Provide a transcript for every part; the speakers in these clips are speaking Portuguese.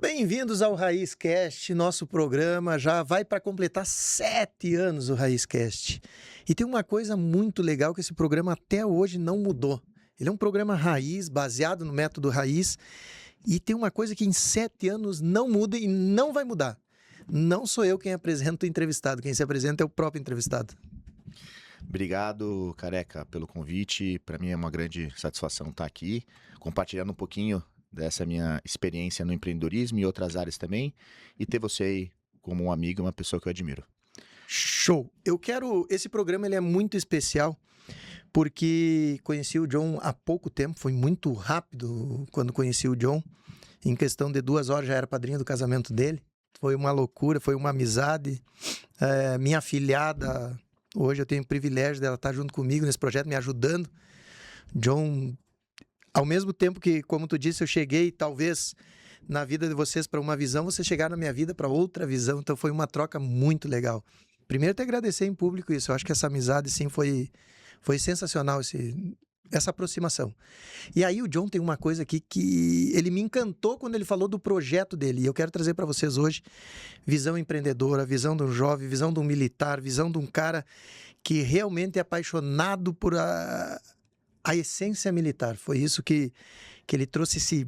Bem-vindos ao Raiz Cast, nosso programa já vai para completar 7 anos o Raiz Cast. E tem uma coisa muito legal que esse programa até hoje não mudou. Ele é um programa raiz, baseado no método raiz, e tem uma coisa que em 7 anos não muda e não vai mudar. Não sou eu quem apresenta o entrevistado, quem se apresenta é o próprio entrevistado. Obrigado, Careca, pelo convite. Para mim é uma grande satisfação estar aqui, compartilhando um pouquinho dessa minha experiência no empreendedorismo e outras áreas também, e ter você aí como um amigo, uma pessoa que eu admiro. Show! Esse programa ele é muito especial, porque conheci o John há pouco tempo, foi muito rápido quando conheci o John, em questão de 2 horas já era padrinho do casamento dele, foi uma loucura, foi uma amizade, minha afilhada, hoje eu tenho o privilégio dela estar junto comigo nesse projeto, me ajudando. John, ao mesmo tempo que, como tu disse, eu cheguei talvez na vida de vocês para uma visão, você chegar na minha vida para outra visão, então foi uma troca muito legal. Primeiro, te agradecer em público isso, eu acho que essa amizade sim foi sensacional, essa aproximação. E aí o John tem uma coisa aqui que ele me encantou quando ele falou do projeto dele, e eu quero trazer para vocês hoje visão empreendedora, visão de um jovem, visão de um militar, visão de um cara que realmente é apaixonado por a essência militar. Foi isso que ele trouxe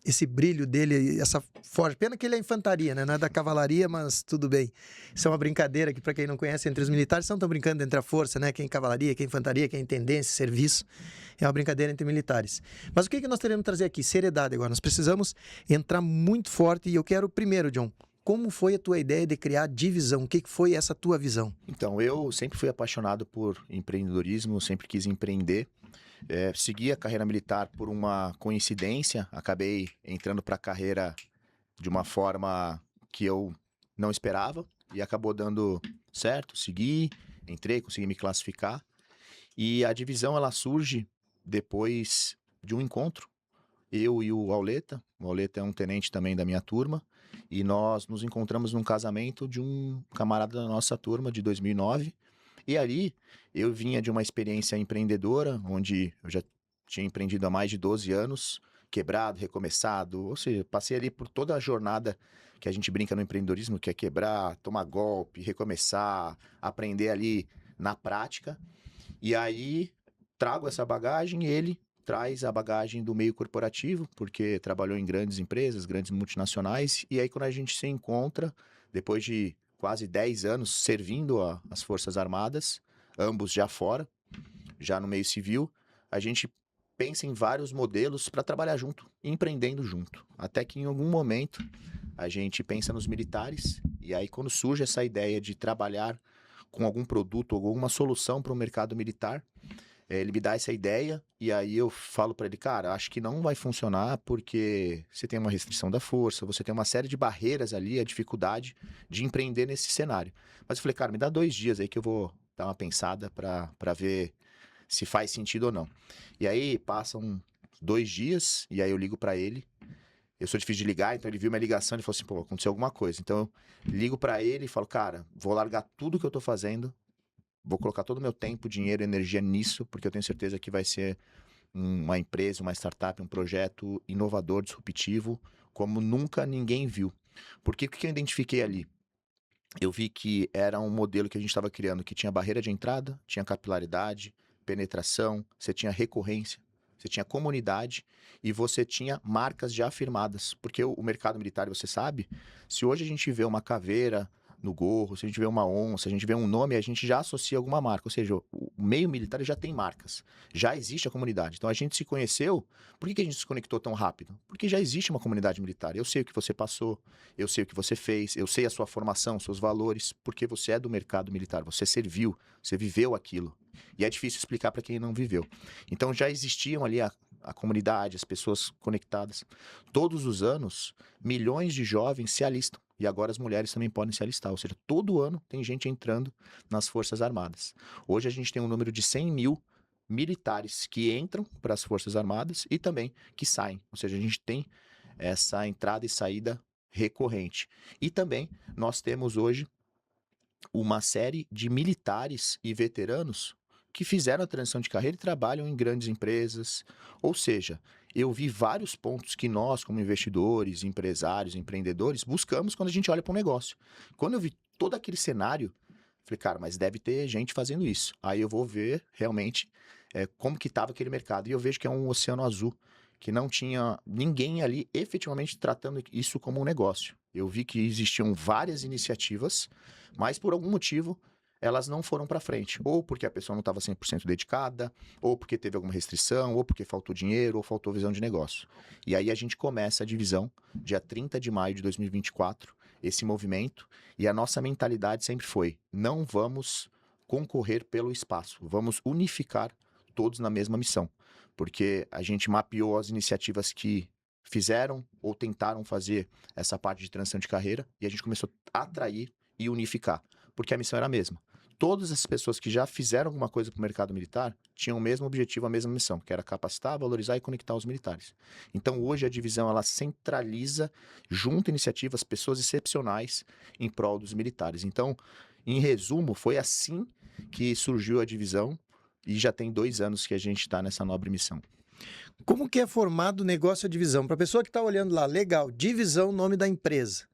esse brilho dele, essa força. Pena que ele é infantaria, né? Não é da cavalaria, mas tudo bem. Isso é uma brincadeira que, para quem não conhece, entre os militares, estão brincando entre a força, né? Quem é cavalaria, quem é infantaria, quem é intendência, serviço. É uma brincadeira entre militares. Mas o que nós teremos que trazer aqui? Seriedade agora. Nós precisamos entrar muito forte e eu quero primeiro, John, como foi a tua ideia de criar a divisão? O que foi essa tua visão? Então, eu sempre fui apaixonado por empreendedorismo, sempre quis empreender. Segui a carreira militar por uma coincidência, acabei entrando para a carreira de uma forma que eu não esperava e acabou dando certo, entrei, consegui me classificar e a divisão ela surge depois de um encontro, eu e o Auleta é um tenente também da minha turma e nós nos encontramos num casamento de um camarada da nossa turma de 2009. E ali, eu vinha de uma experiência empreendedora, onde eu já tinha empreendido há mais de 12 anos, quebrado, recomeçado, ou seja, passei ali por toda a jornada que a gente brinca no empreendedorismo, que é quebrar, tomar golpe, recomeçar, aprender ali na prática. E aí, trago essa bagagem, ele traz a bagagem do meio corporativo, porque trabalhou em grandes empresas, grandes multinacionais, e aí quando a gente se encontra, depois de quase 10 anos servindo as Forças Armadas, ambos já fora, já no meio civil, a gente pensa em vários modelos para trabalhar junto, empreendendo junto. Até que em algum momento a gente pensa nos militares, e aí quando surge essa ideia de trabalhar com algum produto ou alguma solução para o mercado militar, ele me dá essa ideia e aí eu falo para ele, cara, acho que não vai funcionar porque você tem uma restrição da força, você tem uma série de barreiras ali, a dificuldade de empreender nesse cenário. Mas eu falei, cara, me dá 2 dias aí que eu vou dar uma pensada para ver se faz sentido ou não. E aí passam 2 dias e aí eu ligo para ele. Eu sou difícil de ligar, então ele viu minha ligação e falou assim, pô, aconteceu alguma coisa. Então eu ligo para ele e falo, cara, vou largar tudo que eu tô fazendo, vou colocar todo o meu tempo, dinheiro, energia nisso, porque eu tenho certeza que vai ser uma empresa, uma startup, um projeto inovador, disruptivo, como nunca ninguém viu. Porque o que eu identifiquei ali? Eu vi que era um modelo que a gente estava criando, que tinha barreira de entrada, tinha capilaridade, penetração, você tinha recorrência, você tinha comunidade e você tinha marcas já afirmadas. Porque o mercado militar, você sabe, se hoje a gente vê uma caveira no gorro, se a gente vê uma onça, se a gente vê um nome, a gente já associa alguma marca. Ou seja, o meio militar já tem marcas. Já existe a comunidade. Então a gente se conheceu. Por que a gente se conectou tão rápido? Porque já existe uma comunidade militar. Eu sei o que você passou, eu sei o que você fez, eu sei a sua formação, seus valores, porque você é do mercado militar, você serviu, você viveu aquilo. E é difícil explicar para quem não viveu. Então já existiam ali a comunidade, as pessoas conectadas. Todos os anos, milhões de jovens se alistam. E agora as mulheres também podem se alistar. Ou seja, todo ano tem gente entrando nas Forças Armadas. Hoje a gente tem um número de 100 mil militares que entram para as Forças Armadas e também que saem. Ou seja, a gente tem essa entrada e saída recorrente. E também nós temos hoje uma série de militares e veteranos que fizeram a transição de carreira e trabalham em grandes empresas. Ou seja, eu vi vários pontos que nós, como investidores, empresários, empreendedores, buscamos quando a gente olha para um negócio. Quando eu vi todo aquele cenário, falei, cara, mas deve ter gente fazendo isso. Aí eu vou ver realmente como que estava aquele mercado. E eu vejo que é um oceano azul, que não tinha ninguém ali efetivamente tratando isso como um negócio. Eu vi que existiam várias iniciativas, mas por algum motivo elas não foram para frente. Ou porque a pessoa não estava 100% dedicada, ou porque teve alguma restrição, ou porque faltou dinheiro, ou faltou visão de negócio. E aí a gente começa a divisão, dia 30 de maio de 2024, esse movimento, e a nossa mentalidade sempre foi, não vamos concorrer pelo espaço, vamos unificar todos na mesma missão. Porque a gente mapeou as iniciativas que fizeram ou tentaram fazer essa parte de transição de carreira, e a gente começou a atrair e unificar, porque a missão era a mesma. Todas as pessoas que já fizeram alguma coisa para o mercado militar tinham o mesmo objetivo, a mesma missão, que era capacitar, valorizar e conectar os militares. Então, hoje, a divisão ela centraliza, junta iniciativas, pessoas excepcionais em prol dos militares. Então, em resumo, foi assim que surgiu a divisão e já tem 2 anos que a gente está nessa nobre missão. Como que é formado o negócio a divisão? Para a pessoa que está olhando lá, legal, divisão, nome da empresa.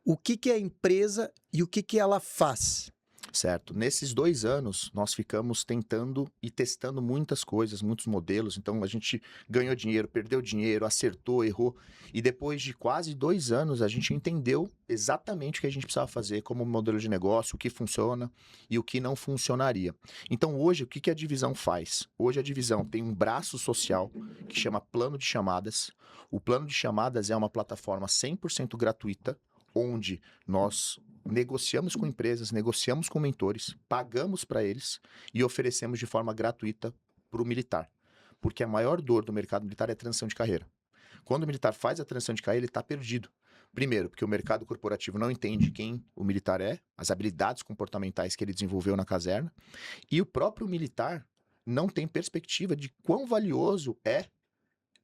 O que que é a empresa e o que que ela faz? Certo. Nesses 2 anos, nós ficamos tentando e testando muitas coisas, muitos modelos. Então, a gente ganhou dinheiro, perdeu dinheiro, acertou, errou. E depois de quase 2 anos, a gente entendeu exatamente o que a gente precisava fazer como modelo de negócio, o que funciona e o que não funcionaria. Então, hoje, o que que a divisão faz? Hoje, a divisão tem um braço social que chama Plano de Chamadas. O Plano de Chamadas é uma plataforma 100% gratuita, onde nós negociamos com empresas, negociamos com mentores, pagamos para eles e oferecemos de forma gratuita para o militar. Porque a maior dor do mercado militar é a transição de carreira. Quando o militar faz a transição de carreira, ele está perdido. Primeiro, porque o mercado corporativo não entende quem o militar é, as habilidades comportamentais que ele desenvolveu na caserna, e o próprio militar não tem perspectiva de quão valioso é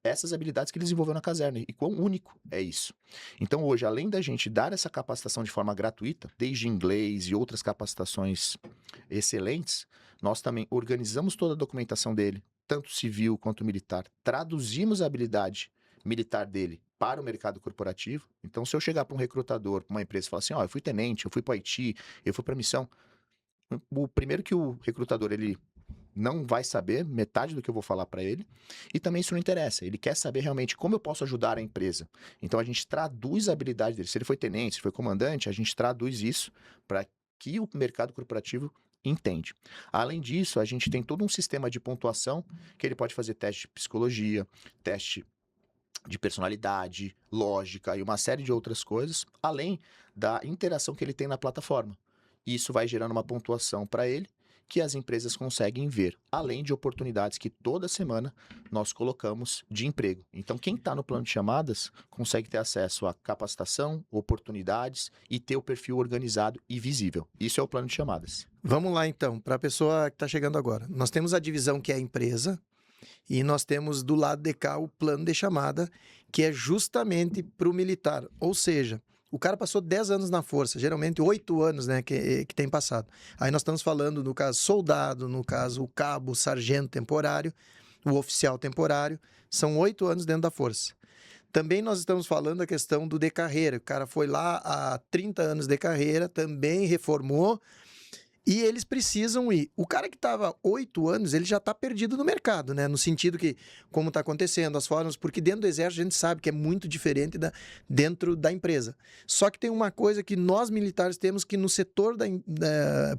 essas habilidades que ele desenvolveu na caserna e quão único é isso. Então hoje, além da gente dar essa capacitação de forma gratuita, desde inglês e outras capacitações excelentes, nós também organizamos toda a documentação dele, tanto civil quanto militar, traduzimos a habilidade militar dele para o mercado corporativo. Então, se eu chegar para um recrutador, para uma empresa e falar assim, eu fui tenente, eu fui para o Haiti, eu fui para a missão, o primeiro que o recrutador, ele não vai saber metade do que eu vou falar para ele, e também isso não interessa, ele quer saber realmente como eu posso ajudar a empresa. Então a gente traduz a habilidade dele, se ele foi tenente, se foi comandante, a gente traduz isso para que o mercado corporativo entende. Além disso, a gente tem todo um sistema de pontuação que ele pode fazer teste de psicologia, teste de personalidade, lógica e uma série de outras coisas, além da interação que ele tem na plataforma. Isso vai gerando uma pontuação para ele, que as empresas conseguem ver, além de oportunidades que toda semana nós colocamos de emprego. Então, quem está no plano de chamadas consegue ter acesso a capacitação, oportunidades e ter o perfil organizado e visível. Isso é o plano de chamadas. Vamos lá, então, para a pessoa que está chegando agora. Nós temos a divisão que é a empresa e nós temos do lado de cá o plano de chamada, que é justamente para o militar. Ou seja, o cara passou 10 anos na força, geralmente 8 anos, né, que tem passado. Aí nós estamos falando, no caso, soldado, no caso, o cabo, o sargento temporário, o oficial temporário, são 8 anos dentro da força. Também nós estamos falando a questão do de carreira. O cara foi lá há 30 anos de carreira, também reformou, e eles precisam ir. O cara que estava 8 anos, ele já está perdido no mercado, né? No sentido que, como está acontecendo, as formas, porque dentro do exército a gente sabe que é muito diferente dentro da empresa. Só que tem uma coisa que nós militares temos que no setor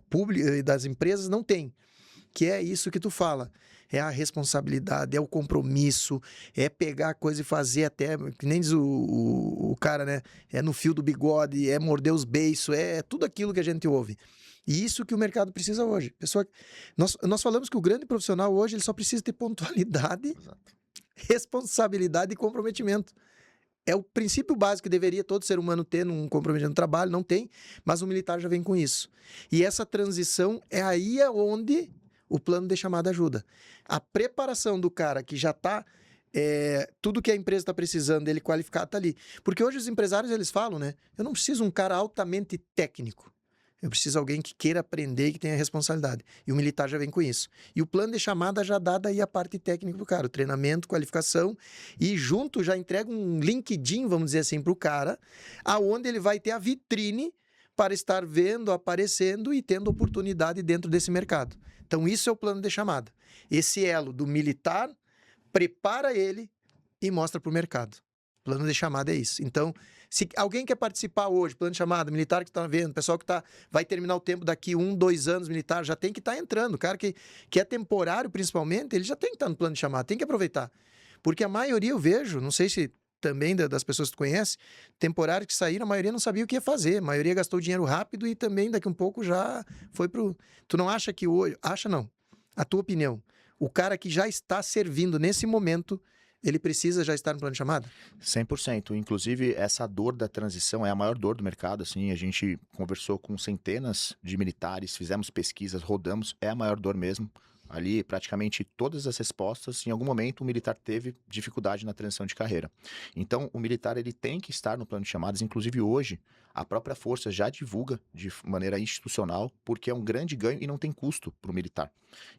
público e das empresas não tem, que é isso que tu fala. É a responsabilidade, é o compromisso, é pegar a coisa e fazer até, que nem diz o cara, né? É no fio do bigode, é morder os beiços, é tudo aquilo que a gente ouve. E isso que o mercado precisa hoje. Pessoa, nós falamos que o grande profissional hoje ele só precisa ter pontualidade, exato, responsabilidade e comprometimento. É o princípio básico que deveria todo ser humano ter num comprometimento no trabalho, não tem, mas o militar já vem com isso. E essa transição é aí onde o plano de chamada ajuda. A preparação do cara que já está tudo que a empresa está precisando dele qualificado está ali. Porque hoje os empresários, eles falam, né? Eu não preciso um cara altamente técnico. Eu preciso de alguém que queira aprender e que tenha responsabilidade. E o militar já vem com isso. E o plano de chamada já dá daí a parte técnica do cara, o treinamento, qualificação, e junto já entrega um LinkedIn, vamos dizer assim, para o cara, aonde ele vai ter a vitrine para estar vendo, aparecendo e tendo oportunidade dentro desse mercado. Então, isso é o plano de chamada. Esse elo do militar prepara ele e mostra para o mercado. Plano de chamada é isso. Então, se alguém quer participar hoje, plano de chamada, militar que está vendo, pessoal que vai terminar o tempo daqui 1, 2 anos, militar, já tem que estar entrando. O cara que é temporário, principalmente, ele já tem que estar no plano de chamada, tem que aproveitar. Porque a maioria eu vejo, não sei se também das pessoas que tu conhece, temporários que saíram, a maioria não sabia o que ia fazer. A maioria gastou dinheiro rápido e também daqui um pouco já foi pro... Tu não acha que hoje... Acha não. A tua opinião. O cara que já está servindo nesse momento, ele precisa já estar no plano de chamada? 100%. Inclusive, essa dor da transição é a maior dor do mercado. Assim, a gente conversou com centenas de militares, fizemos pesquisas, rodamos, é a maior dor mesmo. Ali, praticamente todas as respostas, em algum momento o militar teve dificuldade na transição de carreira. Então, o militar ele tem que estar no plano de chamadas. Inclusive, hoje, a própria força já divulga de maneira institucional, porque é um grande ganho e não tem custo para o militar.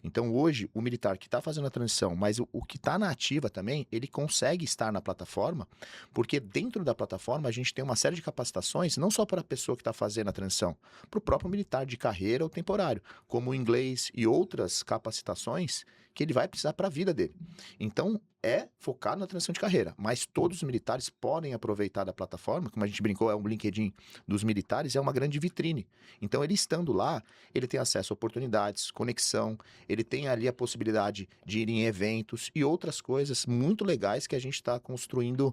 Então, hoje, o militar que está fazendo a transição, mas o que está na ativa também, ele consegue estar na plataforma, porque dentro da plataforma a gente tem uma série de capacitações, não só para a pessoa que está fazendo a transição, para o próprio militar de carreira ou temporário, como o inglês e outras capacitações que ele vai precisar para a vida dele. Então, é focado na transição de carreira, mas todos os militares podem aproveitar da plataforma, como a gente brincou, é um LinkedIn dos militares, é uma grande vitrine. Então, ele estando lá, ele tem acesso a oportunidades, conexão, ele tem ali a possibilidade de ir em eventos e outras coisas muito legais que a gente está construindo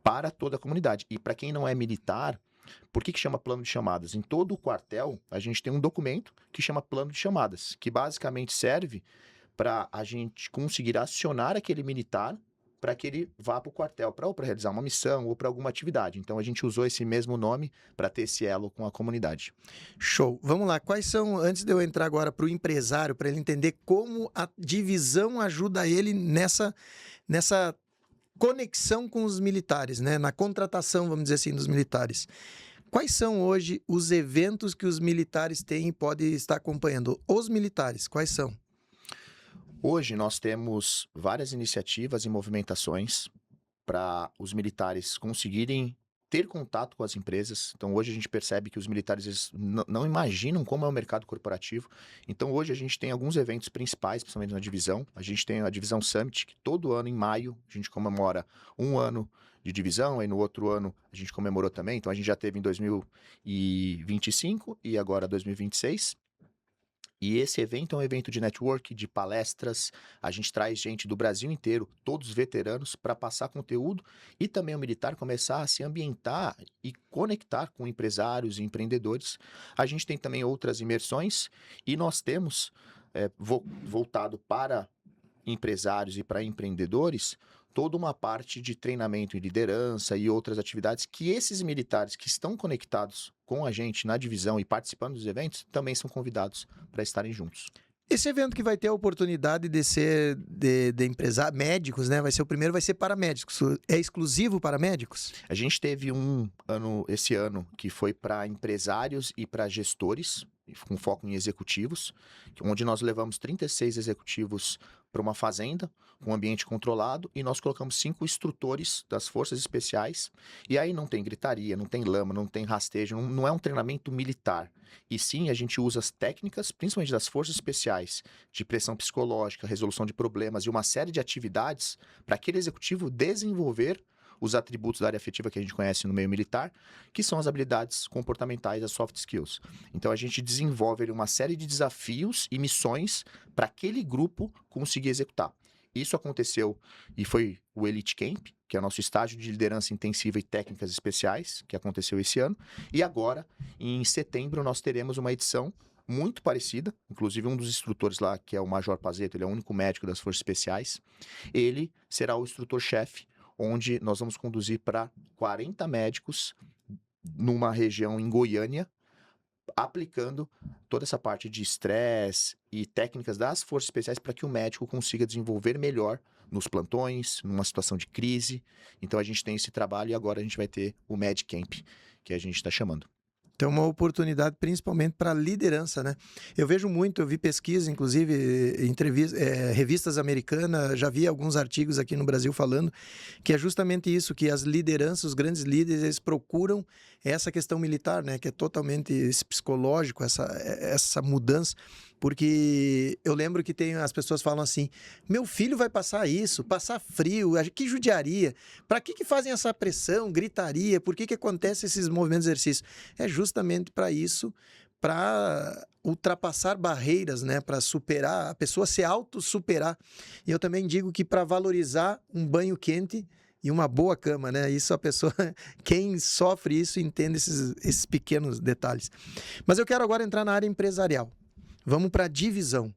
para toda a comunidade. E para quem não é militar, por que chama plano de chamadas? Em todo o quartel, a gente tem um documento que chama plano de chamadas, que basicamente serve para a gente conseguir acionar aquele militar para que ele vá para o quartel, ou para realizar uma missão ou para alguma atividade. Então, a gente usou esse mesmo nome para ter esse elo com a comunidade. Show. Vamos lá. Quais são, antes de eu entrar agora para o empresário, para ele entender como a divisão ajuda ele nessa conexão com os militares, né? Na contratação, vamos dizer assim, dos militares. Quais são hoje os eventos que os militares têm e podem estar acompanhando? Os militares, quais são? Hoje nós temos várias iniciativas e movimentações para os militares conseguirem ter contato com as empresas. Então hoje a gente percebe que os militares eles não imaginam como é o mercado corporativo. Então hoje a gente tem alguns eventos principais, principalmente na divisão. A gente tem a Divisão Summit, que todo ano em maio a gente comemora 1 ano de divisão, aí no outro ano a gente comemorou também. Então a gente já teve em 2025 e agora 2026. E esse evento é um evento de network, de palestras. A gente traz gente do Brasil inteiro, todos veteranos, para passar conteúdo e também o militar começar a se ambientar e conectar com empresários e empreendedores. A gente tem também outras imersões e nós temos, voltado para empresários e para empreendedores, toda uma parte de treinamento em liderança e outras atividades que esses militares que estão conectados com a gente na divisão e participando dos eventos também são convidados para estarem juntos. Esse evento que vai ter a oportunidade de ser de empresários, médicos, né? Vai ser o primeiro, vai ser para médicos. É exclusivo para médicos? A gente teve esse ano, que foi para empresários e para gestores, com foco em executivos, onde nós levamos 36 executivos para uma fazenda, com um ambiente controlado, e nós colocamos 5 instrutores das forças especiais, e aí não tem gritaria, não tem lama, não tem rastejo, não é um treinamento militar, e sim a gente usa as técnicas, principalmente das forças especiais, de pressão psicológica, resolução de problemas e uma série de atividades para aquele executivo desenvolver os atributos da área afetiva que a gente conhece no meio militar, que são as habilidades comportamentais, as soft skills. Então a gente desenvolve uma série de desafios e missões para aquele grupo conseguir executar. Isso aconteceu e foi o Elite Camp, que é o nosso estágio de liderança intensiva e técnicas especiais, que aconteceu esse ano. E agora, em setembro, nós teremos uma edição muito parecida, inclusive um dos instrutores lá, que é o Major Pazeto, ele é o único médico das Forças Especiais, ele será o instrutor-chefe, onde nós vamos conduzir para 40 médicos numa região em Goiânia, aplicando toda essa parte de estresse e técnicas das forças especiais para que o médico consiga desenvolver melhor nos plantões, numa situação de crise. Então a gente tem esse trabalho e agora a gente vai ter o Medcamp, que a gente está chamando. Então, uma oportunidade principalmente para liderança, né? Eu vejo muito, eu vi pesquisa, inclusive revistas americanas, já vi alguns artigos aqui no Brasil falando que é justamente isso, que as lideranças, os grandes líderes, eles procuram essa questão militar, né? Que é totalmente esse psicológico, essa mudança. Porque eu lembro que as pessoas falam assim, meu filho vai passar isso, passar frio, que judiaria. Para que fazem essa pressão, gritaria? Por que acontece esses movimentos de exercício? É justamente para isso, para ultrapassar barreiras, né? Para superar, a pessoa se auto-superar. E eu também digo que para valorizar um banho quente e uma boa cama, né? Isso a pessoa, quem sofre isso, entende esses pequenos detalhes. Mas eu quero agora entrar na área empresarial. Vamos para a divisão.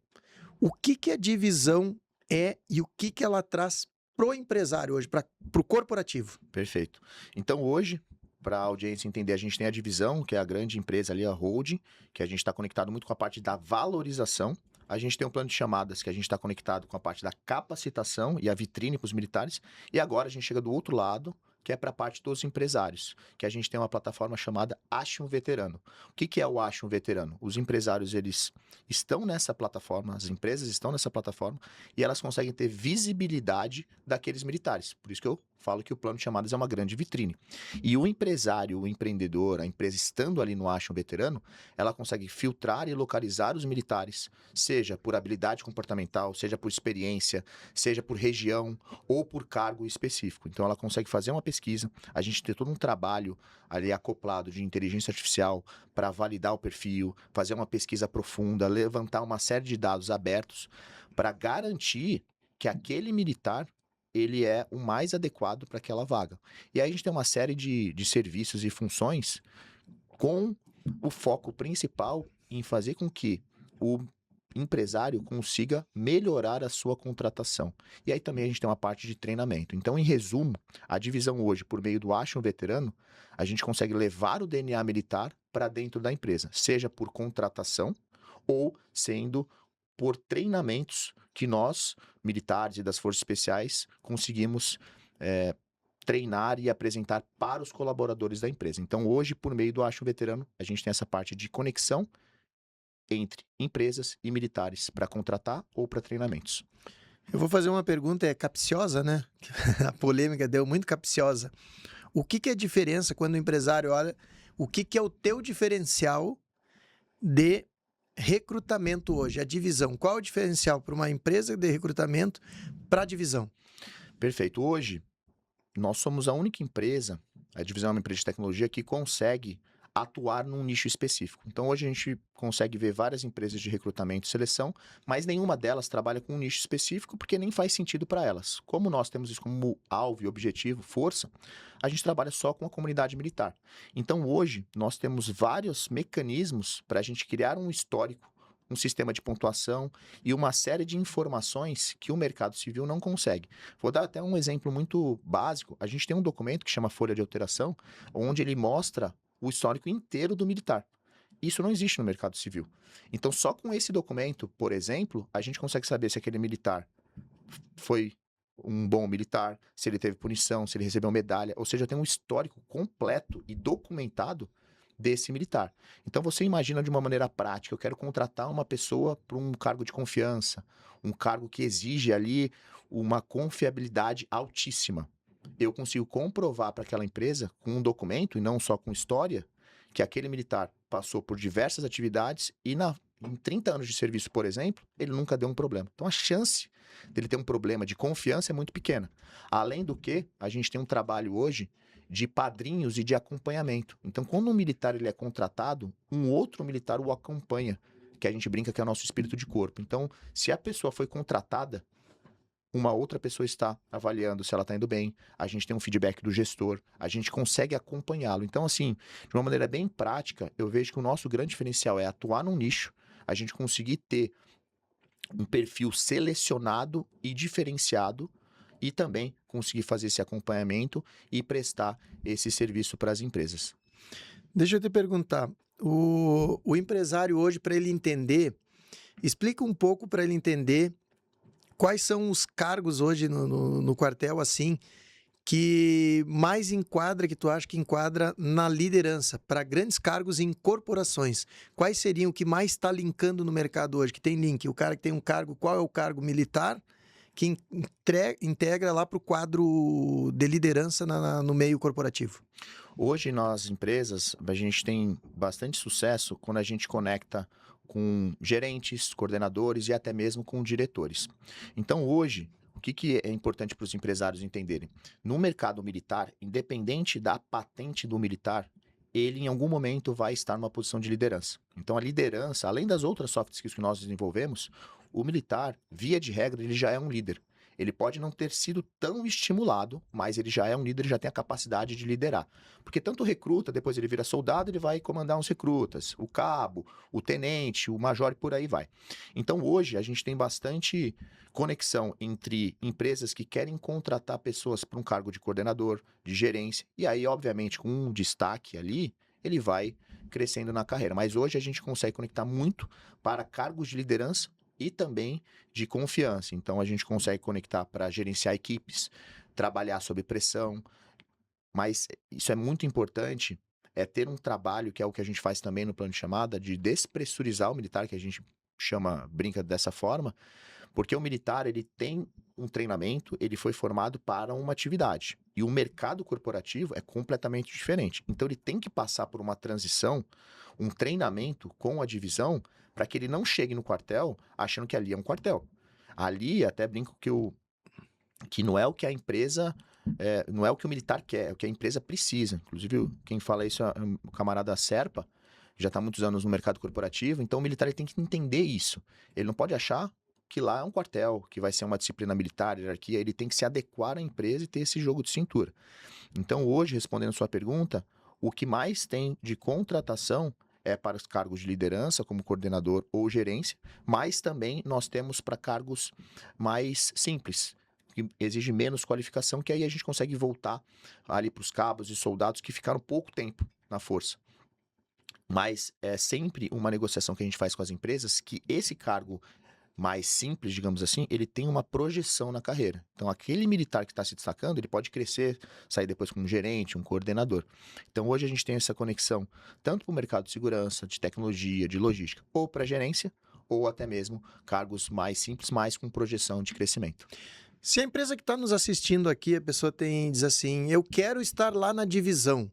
O que a divisão é e o que ela traz para o empresário hoje, para o corporativo? Perfeito. Então hoje, para a audiência entender, a gente tem a divisão, que é a grande empresa ali, a holding, que a gente está conectado muito com a parte da valorização. A gente tem um plano de chamadas que a gente está conectado com a parte da capacitação e a vitrine para os militares. E agora a gente chega do outro lado, que é para a parte dos empresários, que a gente tem uma plataforma chamada Ache um Veterano. O que é o Ache um Veterano? Os empresários, eles estão nessa plataforma, as empresas estão nessa plataforma e elas conseguem ter visibilidade daqueles militares. Por isso que eu falo que o plano de chamadas é uma grande vitrine. E o empresário, o empreendedor, a empresa estando ali no Ache um Veterano, ela consegue filtrar e localizar os militares, seja por habilidade comportamental, seja por experiência, seja por região ou por cargo específico. Então ela consegue fazer uma pesquisa, a gente tem todo um trabalho ali acoplado de inteligência artificial para validar o perfil, fazer uma pesquisa profunda, levantar uma série de dados abertos para garantir que aquele militar ele é o mais adequado para aquela vaga. E aí a gente tem uma série de serviços e funções com o foco principal em fazer com que o empresário consiga melhorar a sua contratação. E aí também a gente tem uma parte de treinamento. Então, em resumo, a divisão hoje, por meio do Ache um Veterano, a gente consegue levar o DNA militar para dentro da empresa, seja por contratação ou sendo por treinamentos que nós, militares e das forças especiais, conseguimos treinar e apresentar para os colaboradores da empresa. Então, hoje, por meio do Ache um Veterano, a gente tem essa parte de conexão entre empresas e militares para contratar ou para treinamentos. Eu vou fazer uma pergunta, capciosa, né? A polêmica deu muito capciosa. O que é a diferença quando o empresário olha, o que é o teu diferencial de recrutamento hoje, a divisão? Qual é o diferencial para uma empresa de recrutamento para a divisão? Perfeito. Hoje, nós somos a única empresa, a divisão é uma empresa de tecnologia que consegue atuar num nicho específico. Então, hoje a gente consegue ver várias empresas de recrutamento e seleção, mas nenhuma delas trabalha com um nicho específico porque nem faz sentido para elas. Como nós temos isso como alvo e objetivo, força, a gente trabalha só com a comunidade militar. Então, hoje, nós temos vários mecanismos para a gente criar um histórico, um sistema de pontuação e uma série de informações que o mercado civil não consegue. Vou dar até um exemplo muito básico. A gente tem um documento que chama Folha de Alteração, onde ele mostra o histórico inteiro do militar. Isso não existe no mercado civil. Então, só com esse documento, por exemplo, a gente consegue saber se aquele militar foi um bom militar, se ele teve punição, se ele recebeu medalha, ou seja, tem um histórico completo e documentado desse militar. Então, você imagina de uma maneira prática, eu quero contratar uma pessoa para um cargo de confiança, um cargo que exige ali uma confiabilidade altíssima. Eu consigo comprovar para aquela empresa, com um documento e não só com história, que aquele militar passou por diversas atividades e em 30 anos de serviço, por exemplo, ele nunca deu um problema. Então, a chance dele ter um problema de confiança é muito pequena. Além do que, a gente tem um trabalho hoje de padrinhos e de acompanhamento. Então, quando um militar ele é contratado, um outro militar o acompanha, que a gente brinca que é o nosso espírito de corpo. Então, se a pessoa foi contratada, uma outra pessoa está avaliando se ela está indo bem, a gente tem um feedback do gestor, a gente consegue acompanhá-lo. Então, assim, de uma maneira bem prática, eu vejo que o nosso grande diferencial é atuar num nicho, a gente conseguir ter um perfil selecionado e diferenciado e também conseguir fazer esse acompanhamento e prestar esse serviço para as empresas. Deixa eu te perguntar, o empresário hoje, para ele entender, explica um pouco para ele entender quais são os cargos hoje no quartel, assim, que mais enquadra, que tu acha que enquadra na liderança, para grandes cargos em corporações? Quais seriam o que mais está linkando no mercado hoje? Que tem link, o cara que tem um cargo, qual é o cargo militar que integra lá para o quadro de liderança no meio corporativo? Hoje, nas empresas, a gente tem bastante sucesso quando a gente conecta com gerentes, coordenadores e até mesmo com diretores. Então, hoje, o que é importante para os empresários entenderem? No mercado militar, independente da patente do militar, ele em algum momento vai estar numa posição de liderança. Então, a liderança, além das outras soft skills que nós desenvolvemos, o militar, via de regra, ele já é um líder. Ele pode não ter sido tão estimulado, mas ele já é um líder, ele já tem a capacidade de liderar. Porque tanto o recruta, depois ele vira soldado, ele vai comandar uns recrutas, o cabo, o tenente, o major e por aí vai. Então hoje a gente tem bastante conexão entre empresas que querem contratar pessoas para um cargo de coordenador, de gerência, e aí obviamente com um destaque ali, ele vai crescendo na carreira. Mas hoje a gente consegue conectar muito para cargos de liderança e também de confiança. Então, a gente consegue conectar para gerenciar equipes, trabalhar sob pressão, mas isso é muito importante, é ter um trabalho, que é o que a gente faz também no plano de chamada, de despressurizar o militar, que a gente brinca dessa forma, porque o militar, ele tem um treinamento, ele foi formado para uma atividade. E o mercado corporativo é completamente diferente. Então, ele tem que passar por uma transição, um treinamento com a divisão, para que ele não chegue no quartel achando que ali é um quartel. Ali, até brinco que não é o que a empresa, não é o que o militar quer, é o que a empresa precisa. Inclusive, quem fala isso é o camarada Serpa, já está há muitos anos no mercado corporativo, então o militar ele tem que entender isso. Ele não pode achar que lá é um quartel, que vai ser uma disciplina militar, hierarquia, ele tem que se adequar à empresa e ter esse jogo de cintura. Então, hoje, respondendo a sua pergunta, o que mais tem de contratação é para os cargos de liderança, como coordenador ou gerência, mas também nós temos para cargos mais simples, que exigem menos qualificação, que aí a gente consegue voltar ali para os cabos e soldados que ficaram pouco tempo na força. Mas é sempre uma negociação que a gente faz com as empresas que esse cargo mais simples, digamos assim, ele tem uma projeção na carreira. Então, aquele militar que está se destacando, ele pode crescer, sair depois como um gerente, um coordenador. Então, hoje a gente tem essa conexão tanto para o mercado de segurança, de tecnologia, de logística, ou para gerência, ou até mesmo cargos mais simples, mas com projeção de crescimento. Se a empresa que está nos assistindo aqui, a pessoa diz assim, eu quero estar lá na divisão,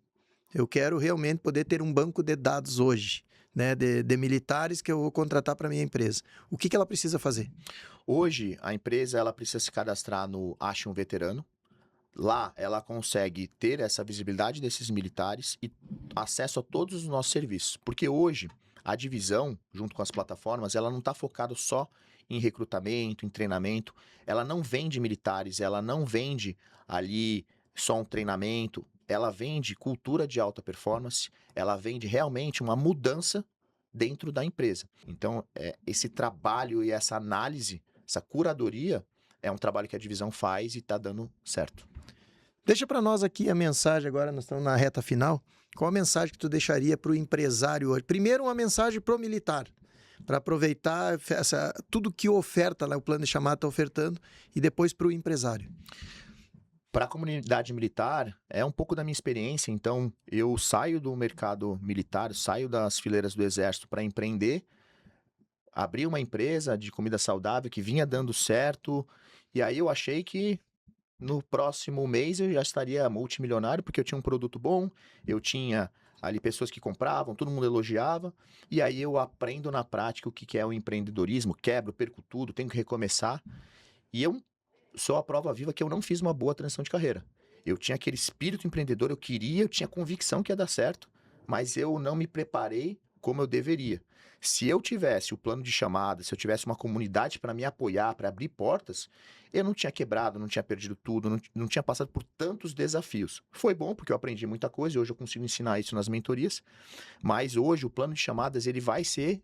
eu quero realmente poder ter um banco de dados hoje, né, de militares que eu vou contratar para minha empresa. O que ela precisa fazer? Hoje, a empresa ela precisa se cadastrar no Ache um Veterano. Lá, ela consegue ter essa visibilidade desses militares e acesso a todos os nossos serviços. Porque hoje, a divisão, junto com as plataformas, ela não está focada só em recrutamento, em treinamento. Ela não vende militares, ela não vende ali só um treinamento. Ela vende cultura de alta performance, ela vende realmente uma mudança dentro da empresa. Então, esse trabalho e essa análise, essa curadoria, é um trabalho que a divisão faz e está dando certo. Deixa para nós aqui a mensagem, agora nós estamos na reta final. Qual a mensagem que tu deixaria para o empresário hoje? Primeiro, uma mensagem para o militar, para aproveitar tudo que oferta, lá, o plano de chamada está ofertando, e depois para o empresário. Para a comunidade militar, é um pouco da minha experiência, então eu saio do mercado militar, saio das fileiras do Exército para empreender, abri uma empresa de comida saudável que vinha dando certo, e aí eu achei que no próximo mês eu já estaria multimilionário, porque eu tinha um produto bom, eu tinha ali pessoas que compravam, todo mundo elogiava, e aí eu aprendo na prática o que é o empreendedorismo, quebro, perco tudo, tenho que recomeçar, e eu sou a prova viva que eu não fiz uma boa transição de carreira. Eu tinha aquele espírito empreendedor, eu tinha convicção que ia dar certo, mas eu não me preparei como eu deveria. Se eu tivesse o plano de chamada, se eu tivesse uma comunidade para me apoiar, para abrir portas, eu não tinha quebrado, não tinha perdido tudo, não tinha passado por tantos desafios. Foi bom porque eu aprendi muita coisa e hoje eu consigo ensinar isso nas mentorias, mas hoje o plano de chamadas ele vai ser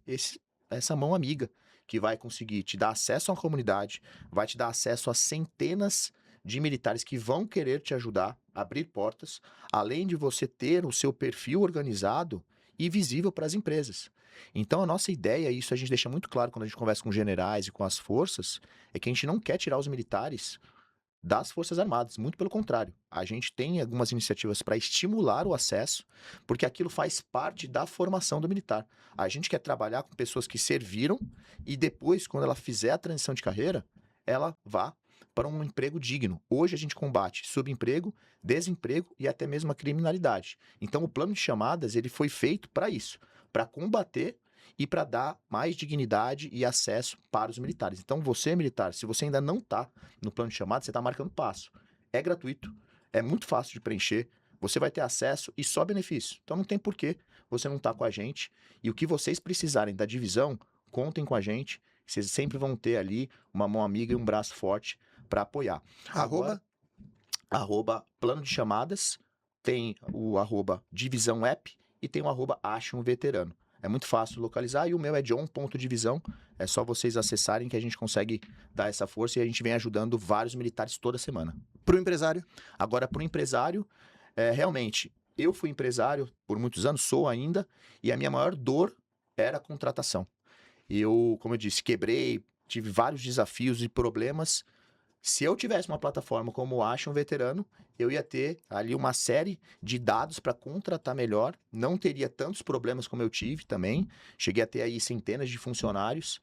essa mão amiga que vai conseguir te dar acesso a uma comunidade, vai te dar acesso a centenas de militares que vão querer te ajudar a abrir portas, além de você ter o seu perfil organizado e visível para as empresas. Então, a nossa ideia, e isso a gente deixa muito claro quando a gente conversa com generais e com as forças, é que a gente não quer tirar os militares das Forças Armadas, muito pelo contrário. A gente tem algumas iniciativas para estimular o acesso, porque aquilo faz parte da formação do militar. A gente quer trabalhar com pessoas que serviram e depois, quando ela fizer a transição de carreira, ela vá para um emprego digno. Hoje a gente combate subemprego, desemprego e até mesmo a criminalidade. Então o plano de chamadas ele foi feito para isso, para combater e para dar mais dignidade e acesso para os militares. Então você, militar, se você ainda não está no plano de chamadas, você está marcando passo. É gratuito, é muito fácil de preencher, você vai ter acesso e só benefício. Então não tem porquê você não estar com a gente. E o que vocês precisarem da divisão, contem com a gente. Vocês sempre vão ter ali uma mão amiga e um braço forte para apoiar. Agora, arroba plano de chamadas, tem o arroba divisão app e tem o arroba ache um veterano. É muito fácil localizar e o meu é john.divisão. É só vocês acessarem que a gente consegue dar essa força e a gente vem ajudando vários militares toda semana. Para o empresário? Agora, para o empresário, realmente, eu fui empresário por muitos anos, sou ainda, e a minha maior dor era a contratação. Eu, como eu disse, quebrei, tive vários desafios e problemas. Se eu tivesse uma plataforma como o Ache um Veterano, eu ia ter ali uma série de dados para contratar melhor, não teria tantos problemas como eu tive também, cheguei a ter aí centenas de funcionários.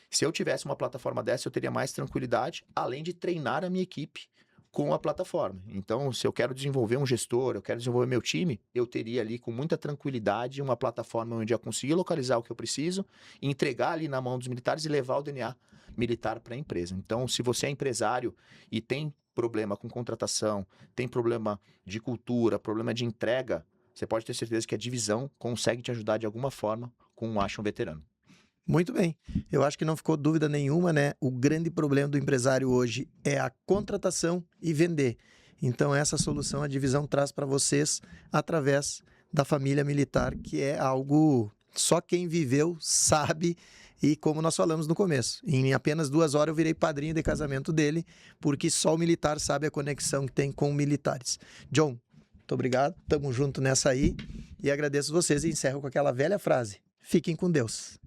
Se eu tivesse uma plataforma dessa, eu teria mais tranquilidade, além de treinar a minha equipe com a plataforma. Então, se eu quero desenvolver um gestor, eu quero desenvolver meu time, eu teria ali com muita tranquilidade uma plataforma onde eu conseguir localizar o que eu preciso, entregar ali na mão dos militares e levar o DNA militar para a empresa. Então, se você é empresário e tem problema com contratação, tem problema de cultura, problema de entrega, você pode ter certeza que a divisão consegue te ajudar de alguma forma com o Ache um Veterano. Muito bem. Eu acho que não ficou dúvida nenhuma, né? O grande problema do empresário hoje é a contratação e vender. Então, essa solução a divisão traz para vocês através da família militar, que é algo só quem viveu sabe. E como nós falamos no começo, em apenas 2 horas eu virei padrinho de casamento dele, porque só o militar sabe a conexão que tem com militares. John, muito obrigado. Tamo junto nessa aí. E agradeço vocês e encerro com aquela velha frase. Fiquem com Deus.